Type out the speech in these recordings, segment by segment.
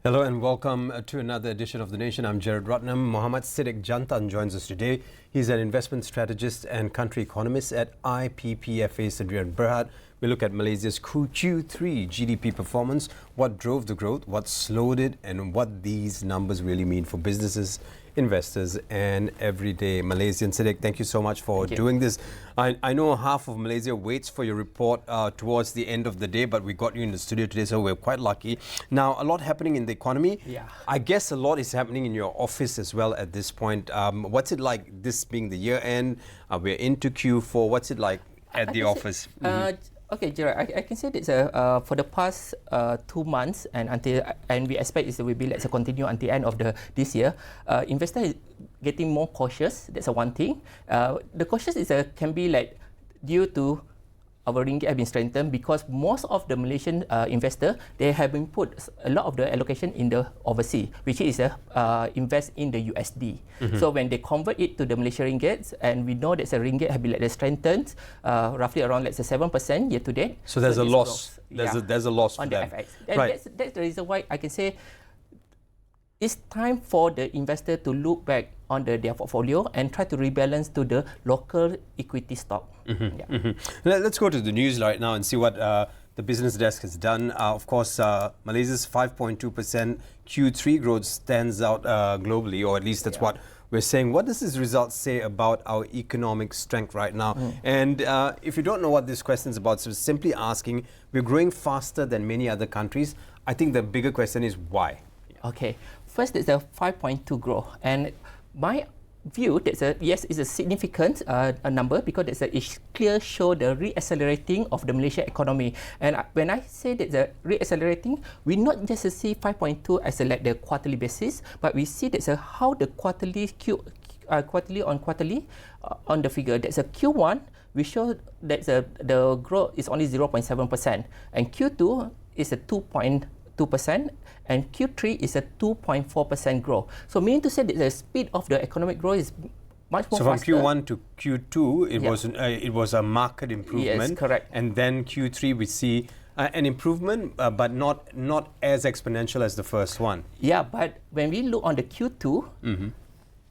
Hello and welcome to another edition of The Nation. I'm GERARD. Mohammed SEDEK Jantan joins us today. He's an investment strategist and country economist at IPPFA. Sadrian Berhad. We look at Malaysia's Q3 GDP performance, what drove the growth, what slowed it, and what these numbers really mean for businesses, investors, and everyday Malaysians. SEDEK, thank you so much for doing this. I know half of Malaysia waits for your report towards the end of the day, but we got you in the studio today, so we're quite lucky. Now, a lot happening in the economy. Yeah. I guess a lot is happening in your office as well at this point. What's it like, this being the year end? We're into Q4. What's it like at the office? Okay, Gerard, I can say that for the past 2 months and we expect it will be continue until the end of this year. Investors is getting more cautious. That's one thing. The cautious is can be due to our ringgit have been strengthened because most of the Malaysian investor they have been put a lot of the allocation in the overseas, which is invest in the USD. So when they convert it to the Malaysian ringgit, and we know that the ringgit have been strengthened roughly around 7% year to date. So there's a loss. There's a loss on for the them. FX. Right. That's the reason why I can say it's time for the investor to look back on their portfolio and try to rebalance to the local equity stock. Let's go to the news right now and see what the business desk has done. Of course, Malaysia's 5.2% Q3 growth stands out globally, or at least that's what we're saying. What does this result say about our economic strength right now? And if you don't know what this question is about, so simply asking, we're growing faster than many other countries. I think the bigger question is why? Okay, first it's a 5.2 growth, and my view that's yes, it's a significant number because it clear show the re-accelerating of the Malaysian economy. And when I say that the re-accelerating, we not just see 5.2 as the quarterly basis, but we see that how the quarterly on the figure. That's a Q1 we show that the growth is only 0.7%, and Q2 is a 2.2%, and Q3 is a 2.4% growth. So meaning to say that the speed of the economic growth is much more faster. So from Q1 to Q2, it was a market improvement. Yes, correct. And then Q3 we see an improvement, but not as exponential as the first one. Yeah, but when we look on the Q2,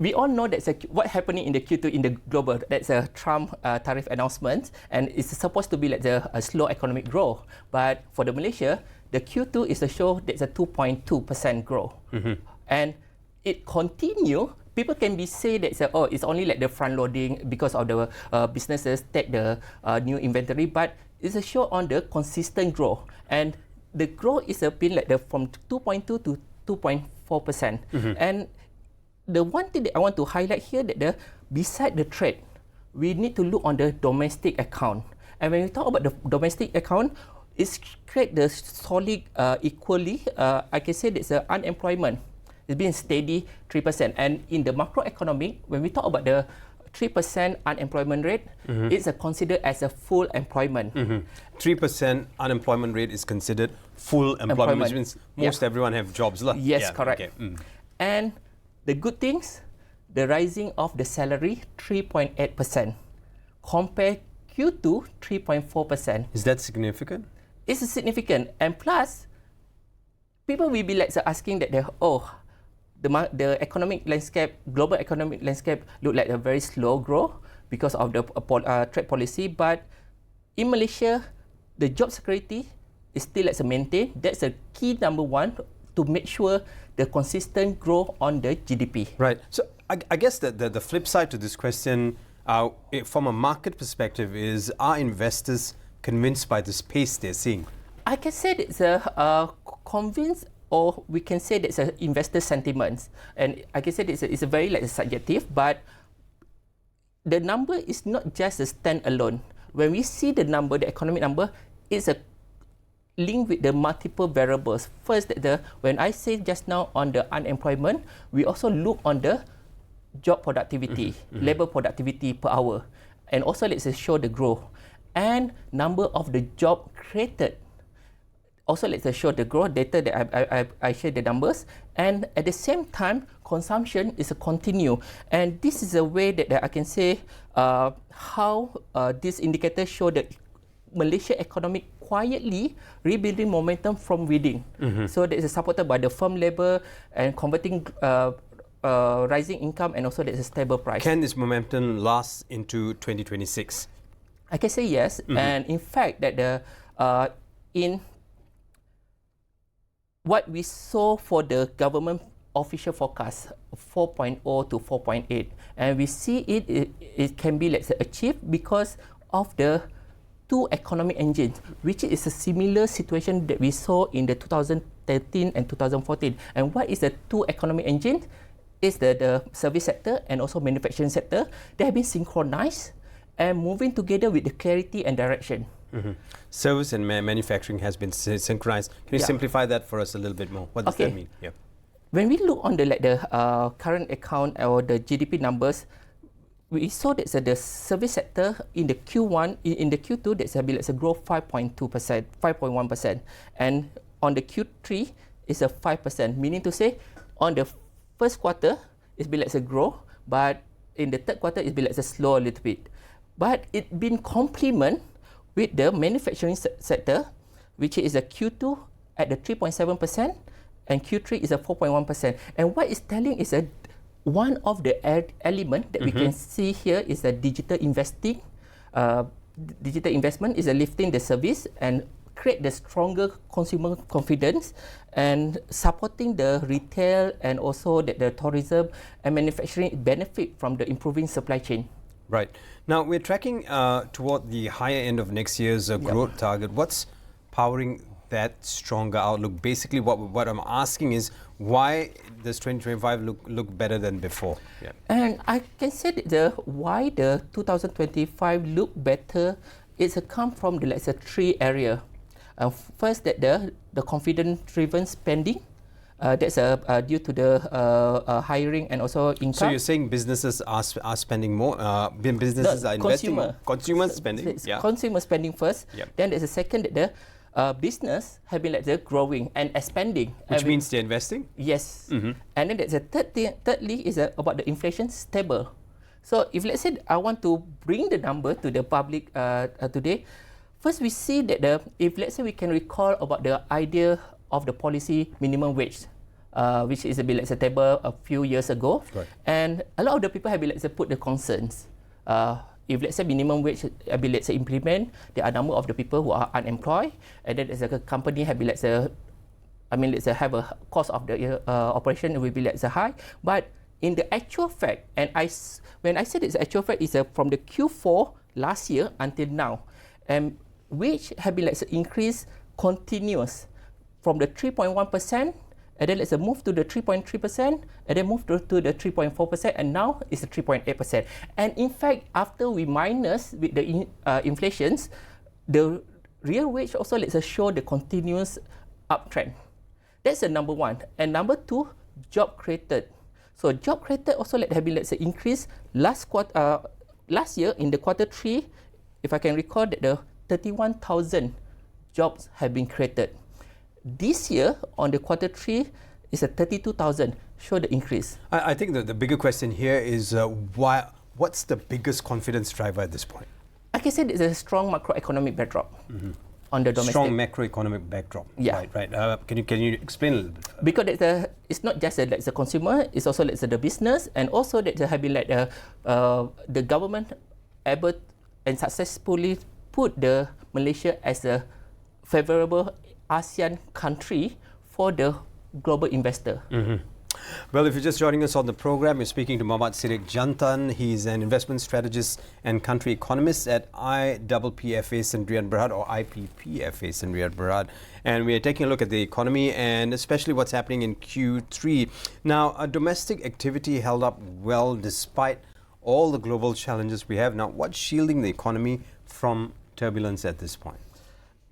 we all know that's what happening in the Q2 in the global. That's a Trump tariff announcement, and it's supposed to be a slow economic growth. But for the Malaysia, the Q2 is a show that's a 2.2% growth, and it continue. People can be say that it's only the front loading because of the businesses take the new inventory, but it's a show on the consistent growth, and the growth is been from 2.2 to 2.4%, and the one thing that I want to highlight here that beside the trade, we need to look on the domestic account. And when we talk about the domestic account, it's create the solid equally. I can say that unemployment has been steady 3%. And in the macroeconomic, when we talk about the 3% unemployment rate, it's considered as a full employment. 3% unemployment rate is considered full employment, which means most everyone have jobs. Yes, correct. Okay. And the good things, the rising of the salary 3.8%, compare Q2 3.4%. Is that significant? It's significant, and plus, people will be asking that the economic landscape, global economic landscape, look like a very slow growth because of the trade policy. But in Malaysia, the job security is still maintained. That's a key number one to make sure the consistent growth on the GDP. Right. So I guess the flip side to this question, from a market perspective, is are investors convinced by this pace they're seeing? I can say that it's convinced, or we can say that it's investor sentiments, and I can say that it's a very subjective. But the number is not just a standalone. When we see the number, the economic number, it's a link with the multiple variables. First, when I say just now on the unemployment, we also look on the job productivity, labor productivity per hour, and also let's show the growth and number of the job created. Also, let's show the growth data that I share the numbers, and at the same time, consumption is a continue, and this is a way that I can say how this indicator show that Malaysia economic quietly rebuilding momentum from within. So that is supported by the firm labor and converting rising income, and also there's a stable price. Can this momentum last into 2026? I can say yes, and in fact that the in what we saw for the government official forecast 4.0 to 4.8, and we see it can be, let's say, achieved because of the two economic engines, which is a similar situation that we saw in the 2013 and 2014. And what is the two economic engines? Is the service sector and also manufacturing sector. They have been synchronized and moving together with the clarity and direction. Service and manufacturing has been synchronized. Can you simplify that for us a little bit more? What does that mean? Yeah. When we look on the current account or the GDP numbers, we saw that the service sector in the Q1, in the Q2, that's a growth 5.2%, 5.1%, and on the Q3 is a 5%. Meaning to say, on the first quarter it's been a grow, but in the third quarter it's been slow a little bit. But it been complement with the manufacturing sector, which is a Q2 at the 3.7%, and Q3 is a 4.1%. And what it's telling is that one of the element that we can see here is the digital investing. Digital investment is lifting the service and create the stronger consumer confidence and supporting the retail and also the tourism and manufacturing benefit from the improving supply chain. Right. Now we're tracking toward the higher end of next year's growth target. What's powering that stronger outlook? Basically, what I'm asking is, why does 2025 look better than before? Yeah. And I can say that why the 2025 look better is come from the three area. First, that the confidence-driven spending. That's due to the hiring and also income. So you're saying businesses are spending more? Businesses are investing more? Consumer spending? Yeah. Consumer spending first. Yep. Then there's a second that the business have been growing and expanding. Which means they're investing? Yes. And then there's a thirdly is about the inflation stable. So if let's say I want to bring the number to the public today, first we see that if let's say we can recall about the idea of the policy minimum wage, which is a bit table a few years ago, right. And a lot of the people have been put the concerns. If let's say minimum wage have been implement, there are number of the people who are unemployed, and then as a company have been have a cost of the operation will be high. But in the actual fact, and when I said it's actual fact, is from the Q4 last year until now, and wage have been increased continuous from the 3.1%, and then let's move to the 3.3%, and then move to the 3.4%, and now it's the 3.8%. And in fact, after we minus with the inflations, the real wage also show the continuous uptrend. That's the number one. And number two, job created. So job created also have been increased last year in the quarter 3. If I can recall that the 31,000 jobs have been created. This year, on the quarter 3, is 32,000, show the increase. I think the bigger question here is what's the biggest confidence driver at this point? I can say there's a strong macroeconomic backdrop on the domestic. Strong macroeconomic backdrop. Yeah. Right. Can you explain a little bit further? Because it's not just the consumer, it's also the business, and also that have been the government able and successfully put the Malaysia as a favorable ASEAN country for the global investor. Well, if you're just joining us on the program, we're speaking to Mohammad Sidek Jantan. He's an investment strategist and country economist at IPPFA Sdn Bhd, or IPPFA Sdn Bhd. And we are taking a look at the economy and especially what's happening in Q3. Now, domestic activity held up well despite all the global challenges we have. Now, what's shielding the economy from turbulence at this point?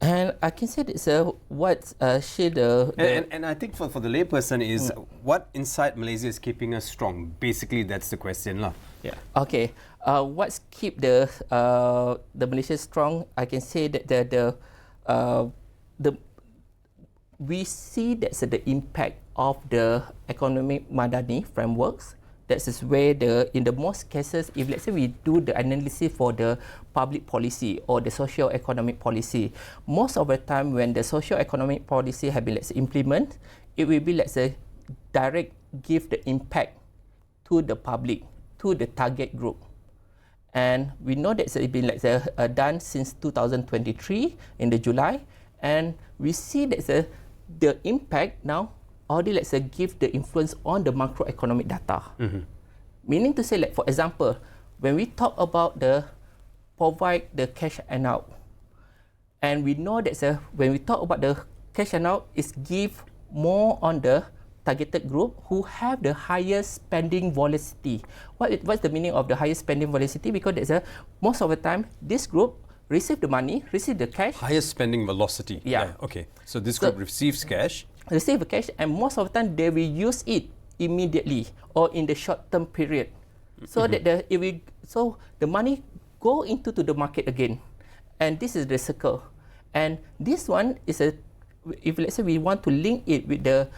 And I can say that what and I think for the layperson is what inside Malaysia is keeping us strong? Basically, that's the question, lah. Yeah. Okay. What's keep the Malaysia strong? I can say that we see that the impact of the economic Madani frameworks That is where in the most cases, if let's say we do the analysis for the public policy or the socio-economic policy, most of the time when the socio-economic policy have been let's say implemented, it will be let's say direct give the impact to the public, to the target group. And we know that it's been like done since 2023 in the July, and we see that the impact now already let's say give the influence on the macroeconomic data. Meaning to say, like for example, when we talk about the provide the cash and out, and we know that when we talk about the cash and out, is give more on the targeted group who have the highest spending velocity. What's the meaning of the highest spending velocity? Because most of the time, this group receive the money, receive the cash. Highest spending velocity. Yeah. Okay. So this group receives cash. Receive the cash, and most of the time they will use it immediately or in the short-term period. So that the money go into the market again, and this is the circle. And this one is if let's say we want to link it with the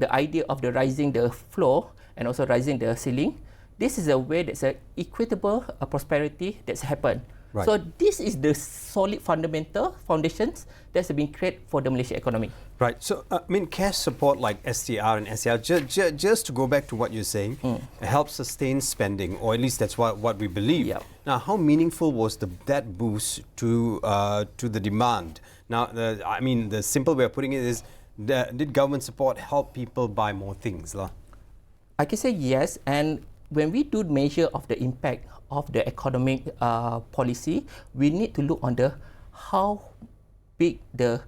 idea of the rising the floor and also rising the ceiling, this is a way that's equitable prosperity that's happened. Right. So this is the solid fundamental foundations that's been created for the Malaysian economy. Right. So, I mean, cash support like STR and SCR, just to go back to what you're saying, helps sustain spending, or at least that's what we believe. Yeah. Now, how meaningful was that boost to the demand? Now, I mean, the simple way of putting it is, did government support help people buy more things? I can say yes, and when we do measure of the impact of the economic policy, we need to look on how big the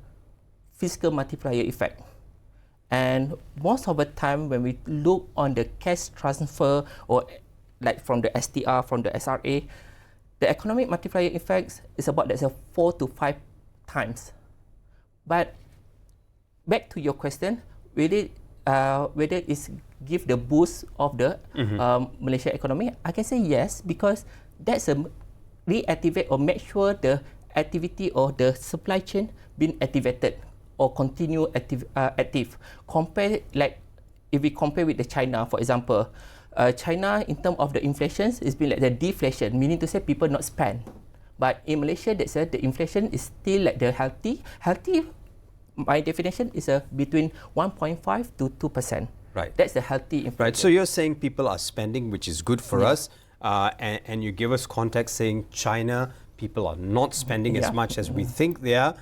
fiscal multiplier effect. And most of the time when we look on the cash transfer or like from the STR, from the SRA, the economic multiplier effects is about 4 to 5 times. But back to your question, whether it's give the boost of the Malaysia economy, I can say yes, because that's a reactivate or make sure the activity or the supply chain been activated or continue active. If we compare with the China, for example, China in terms of the inflation is been like the deflation, meaning to say people not spend. But in Malaysia, that's the inflation is still like the healthy. My definition is between 1.5 to 2%. Right. That's the healthy inflation. Right. So you're saying people are spending, which is good for us, and you give us context saying China, people are not spending as much as we think they are.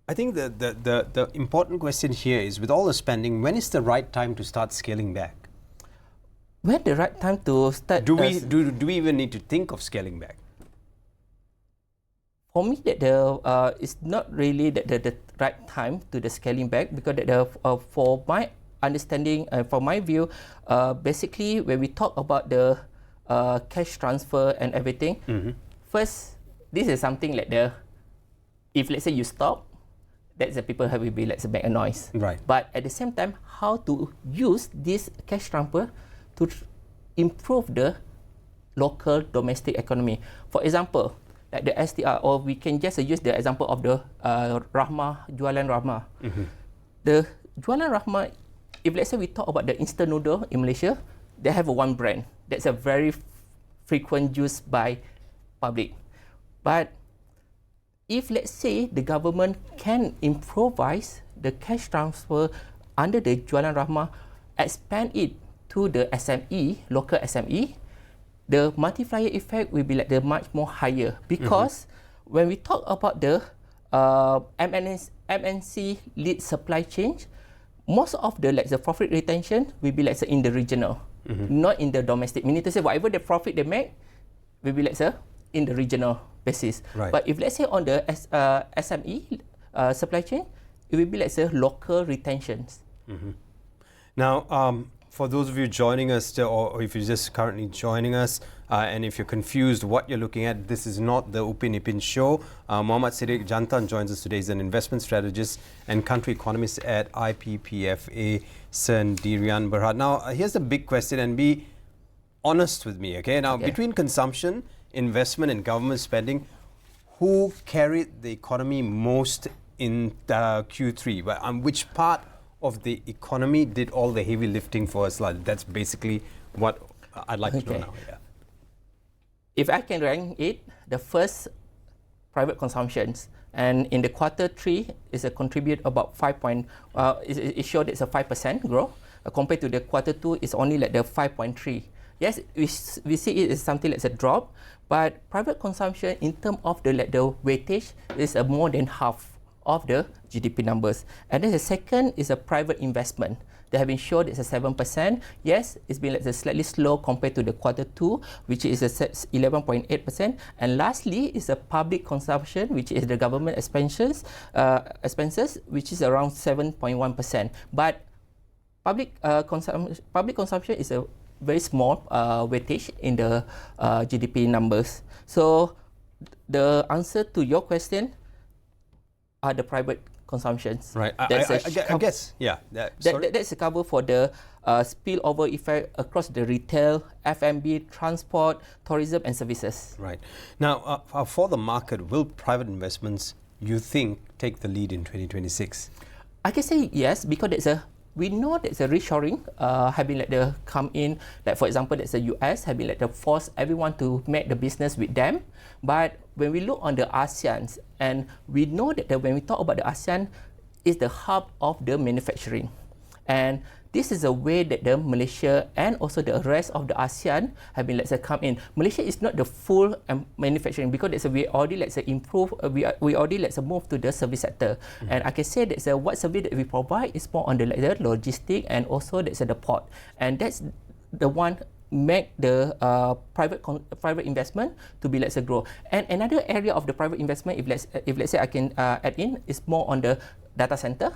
I think the important question here is, with all the spending, when is the right time to start scaling back? When the right time to start? Do we even need to think of scaling back? For me, that it's not really the right time to the scaling back, because for my understanding and for my view, basically when we talk about the cash transfer and everything, first, this is something like if let's say you stop, that's the people will be let's say make a noise. Right. But at the same time, how to use this cash transfer to improve the local domestic economy. For example, like the STR, or we can just use the example of the Rahmah, Jualan Rahmah. The Jualan Rahmah, if let's say we talk about the instant noodle in Malaysia, they have one brand that's a very frequent used by public. But if let's say the government can improvise the cash transfer under the Jualan Rahmah, expand it to the SME, local SME, the multiplier effect will be like much more higher, because when we talk about the MNC lead supply chain, most of the profit retention will be in the regional, not in the domestic. Meaning to say, whatever the profit they make will be in the regional basis. Right. But if let's say on the SME supply chain, it will be local retentions. Now, for those of you joining us, or if you're just currently joining us, and if you're confused what you're looking at, this is not the 𝐓𝐇𝐄 show. Mohammad Sidek Jantan joins us today. He's an investment strategist and country economist at IPPFA Sendirian Berhad. Now, here's the big question, and be honest with me, okay? Now, between consumption, investment, and government spending, who carried the economy most in Q3? Which part of the economy did all the heavy lifting for us? Like, that's basically what I'd like to know now. Yeah. If I can rank it, the first, private consumptions, and in the quarter 3 is a contribute about it showed it's a 5% growth compared to the quarter 2 is only like the 5.3. Yes, we see it as something like a drop, but private consumption in terms of the weightage is more than half of the GDP numbers. And then the second is a private investment. They have been showed it's a 7%. Yes, it's been slightly slow compared to the quarter 2, which is a 11.8%. And lastly is a public consumption, which is the government expenses, which is around 7.1%. But public consumption is a very small weightage in the GDP numbers. So the answer to your question are the private consumptions. Right. I guess, yeah. That's a cover for the spillover effect across the retail, F&B, transport, tourism and services. Right. Now, for the market, will private investments, you think, take the lead in 2026? I can say yes, because we know there's a reshoring have been come in, like for example, there's the US have been force everyone to make the business with them. But when we look on the ASEAN, and we know that when we talk about the ASEAN, is the hub of the manufacturing. And this is a way that the Malaysia and also the rest of the ASEAN have been come in. Malaysia is not the full manufacturing because we already improve. We already move to the service sector. And I can say that what service that we provide is more on the logistic and also the port. And that's the one make the private investment to be grow. And another area of the private investment, if let's say I can add in, is more on the data center.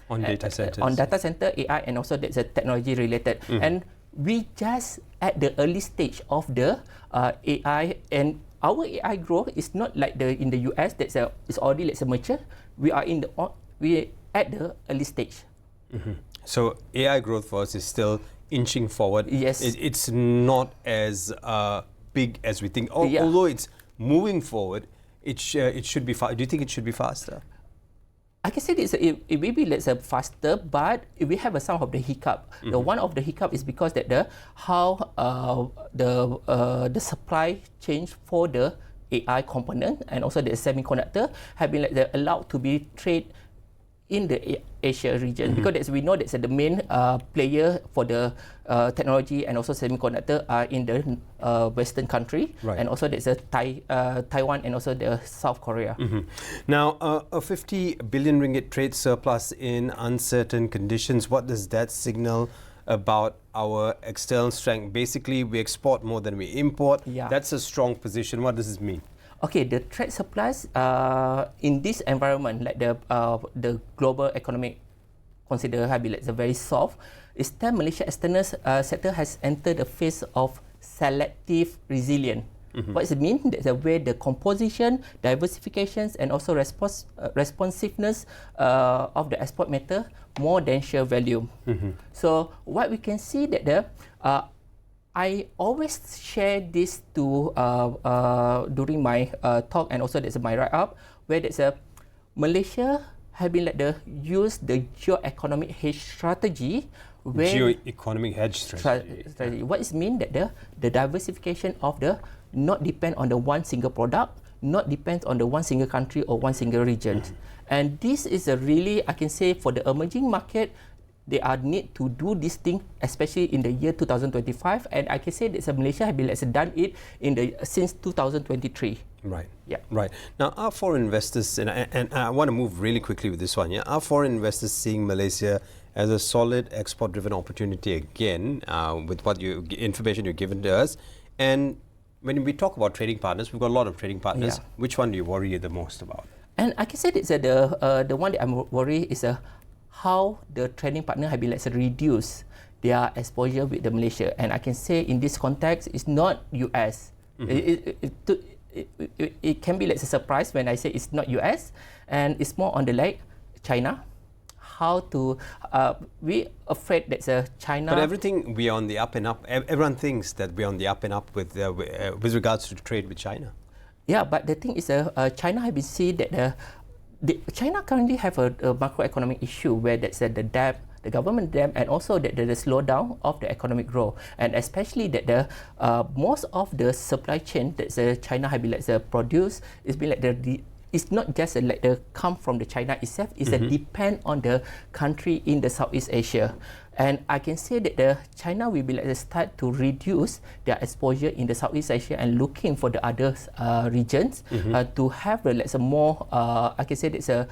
On data centers. On data center, AI, and also that's a technology related. And we just at the early stage of the AI, and our AI growth is not like in the US that's is already mature. We are at the early stage. So AI growth for us is still inching forward. Yes. It's not as big as we think. Although it's moving forward, it should be do you think it should be faster? I can say it may be faster, but we have some of the hiccup. The one of the hiccup is because that the supply chain for the AI component and also the semiconductor have been allowed to be trade in the Asia region, because we know that's the main player for the technology and also semiconductor are in the Western country, and also there's Taiwan and also the South Korea. Now, a 50 billion ringgit trade surplus in uncertain conditions, what does that signal about our external strength? Basically, we export more than we import. That's a strong position. What does this mean? Okay, the trade surplus in this environment, like the global economic consider have been very soft, is that Malaysia external sector has entered a phase of selective resilience. What does it mean? That's where the composition, diversifications, and also responsiveness of the export matter more than sheer value. So what we can see that I always share this during my talk and also there's my write-up, where there's Malaysia have been use the geo-economic hedge strategy. Geo-economic hedge strategy. What it mean that the diversification of not depend on the one single product, not depend on the one single country or one single region. And this is really, I can say, for the emerging market, they are need to do this thing, especially in the year 2025, and I can say that Malaysia have been done it since 2023. Right. Yeah. Right. Now, are foreign investors, and I want to move really quickly with this one. Are foreign investors seeing Malaysia as a solid export-driven opportunity again, with what information you've given to us? And when we talk about trading partners, we've got a lot of trading partners. Which one do you worry the most about? And I can say that the one that I'm worried is how the trading partner have been reduce their exposure with the Malaysia. And I can say in this context, it's not US. It can be a surprise when I say it's not US, and it's more on the China. How to we afraid that China. But everything we are on the up and up. Everyone thinks that we're on the up and up with regards to trade with China. Yeah, but the thing is, China have been seen that China currently have a macroeconomic issue where that's the debt the government them, and also that the slowdown of the economic growth, and especially that the most of the supply chain that China have been produced is been it's not just like the come from the China itself, it's a depend on the country in the Southeast Asia. And I can say that the China will be start to reduce their exposure in the Southeast Asia and looking for the other regions to have a more, I can say that's a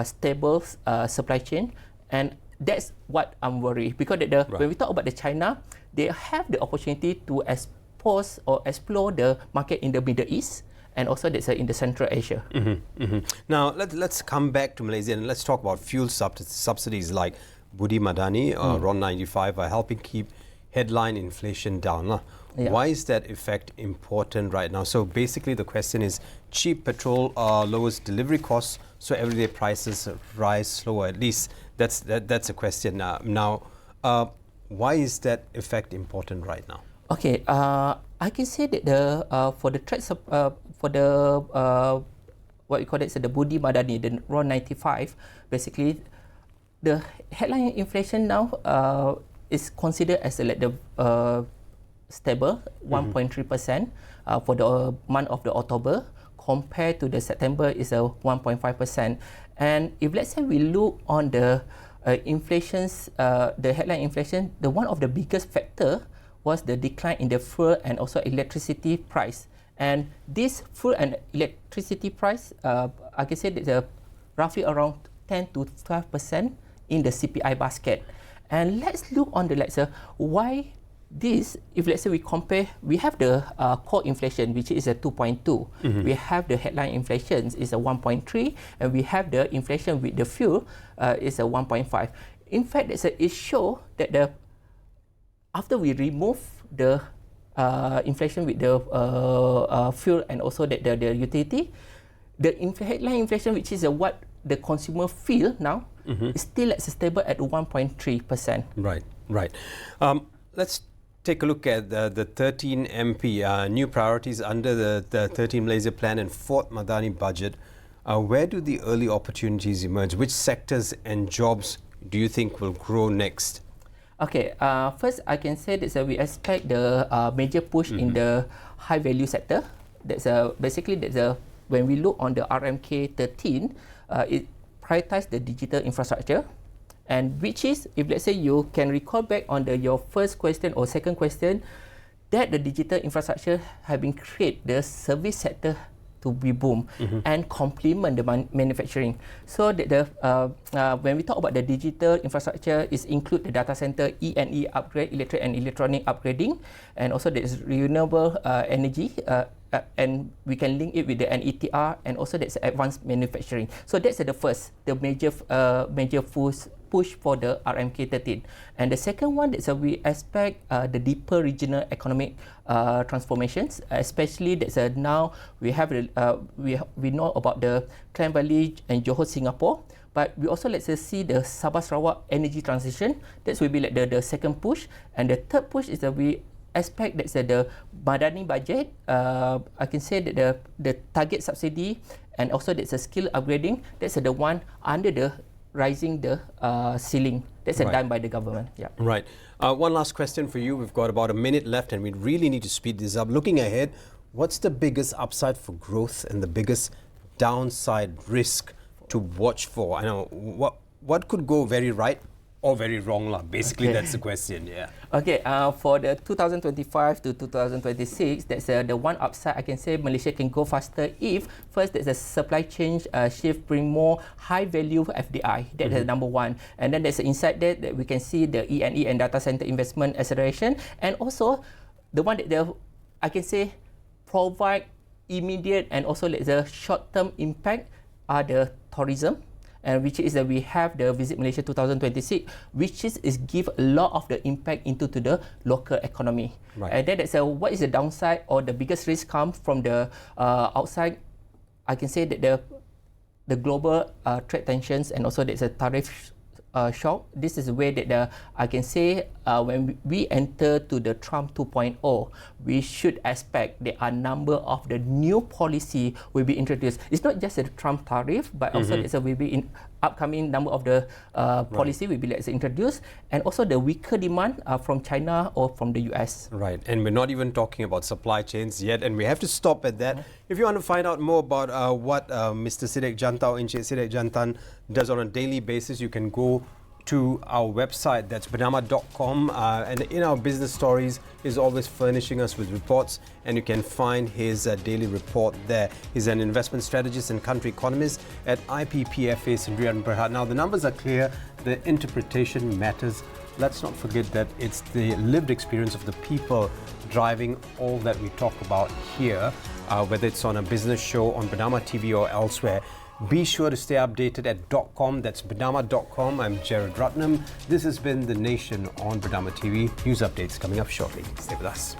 stable supply chain. And that's what I'm worried, because when we talk about the China, they have the opportunity to expose or explore the market in the Middle East, and also that's in the Central Asia. Now let's come back to Malaysia and let's talk about fuel subsidies like Budi Madani, RON 95 are helping keep headline inflation down. Why is that effect important right now? So basically the question is, cheap petrol lowers delivery costs, so everyday prices rise slower. At least that's a question now. Why is that effect important right now? Okay, I can say that for the trade for the what you call it, the Budi Madani, the RON 95, basically the headline inflation now is considered as the stable 1.3% for the month of the October, compared to the September is a 1.5%. And if let's say we look on the inflations, the headline inflation, the one of the biggest factor was the decline in the fuel and also electricity price. And this fuel and electricity price, I can say that roughly around 10 to 12% in the CPI basket. And let's look on the why this, if let's say we compare, we have the core inflation, which is a 2.2. We have the headline inflation is a 1.3, and we have the inflation with the fuel is a 1.5. In fact, it shows that after we remove the inflation with the fuel and also the utility, the headline inflation, which is what the consumer feel now, is still stable at 1.3%. Right. Let's take a look at the 13 MP new priorities under the 13 Malaysia Plan and 4th Madani budget. Where do the early opportunities emerge? Which sectors and jobs do you think will grow next? Okay, first I can say that we expect the major push in the high value sector. That's basically when we look on the RMK 13, it prioritizes the digital infrastructure, and which is, if let's say you can recall back on your first question or second question, that the digital infrastructure have been create the service sector to be boom and complement the manufacturing. So that when we talk about the digital infrastructure, is include the data center, E&E upgrade, electric and electronic upgrading, and also there is renewable energy, and we can link it with the NETR, and also that's advanced manufacturing. So that's the major push for the RMK 13. And the second one is we expect the deeper regional economic transformations, especially now we have we know about the Klang Valley and Johor, Singapore, but we also see the Sabah Sarawak energy transition. That will be the second push. And the third push is that we expect that the Madani budget, I can say that the target subsidy and also that's a skill upgrading, that's the one under the rising the ceiling. That's done by the government. Yeah. Right. One last question for you. We've got about a minute left and we really need to speed this up. Looking ahead, what's the biggest upside for growth and the biggest downside risk to watch for? I know what could go very right or very wrong, basically. That's the question. Yeah. Okay, for the 2025 to 2026, that's the one upside. I can say Malaysia can go faster if first there's a supply chain shift, bring more high value FDI. That's the number one. And then there's inside that we can see the E&E and data center investment acceleration, and also the one that I can say provide immediate and also the short-term impact are the tourism. Which is that we have the Visit Malaysia 2026, which is give a lot of the impact into the local economy. Right. And then what is the downside or the biggest risk comes from the outside. I can say that the global trade tensions and also there's a tariff shock. This is the way that I can say when we enter to the Trump 2.0, we should expect there are number of the new policy will be introduced. It's not just the Trump tariff, but also will be upcoming number of the policy will be introduced, and also the weaker demand from China or from the US. Right, and we're not even talking about supply chains yet, and we have to stop at that. If you want to find out more about what Mr. SEDEK Jantan, Encik SEDEK Jantan does on a daily basis, you can go to our website, that's bernama.com, and in our business stories is always furnishing us with reports, and you can find his daily report there. He's an investment strategist and country economist at IPPFA Sdn Bhd. Now the numbers are clear, the interpretation matters. Let's not forget that it's the lived experience of the people driving all that we talk about here, whether it's on a business show, on Bernama TV or elsewhere. Be sure to stay updated at .com, that's Bernama.com. I'm GERARD RATNAM. This has been The Nation on Bernama TV. News updates coming up shortly. Stay with us.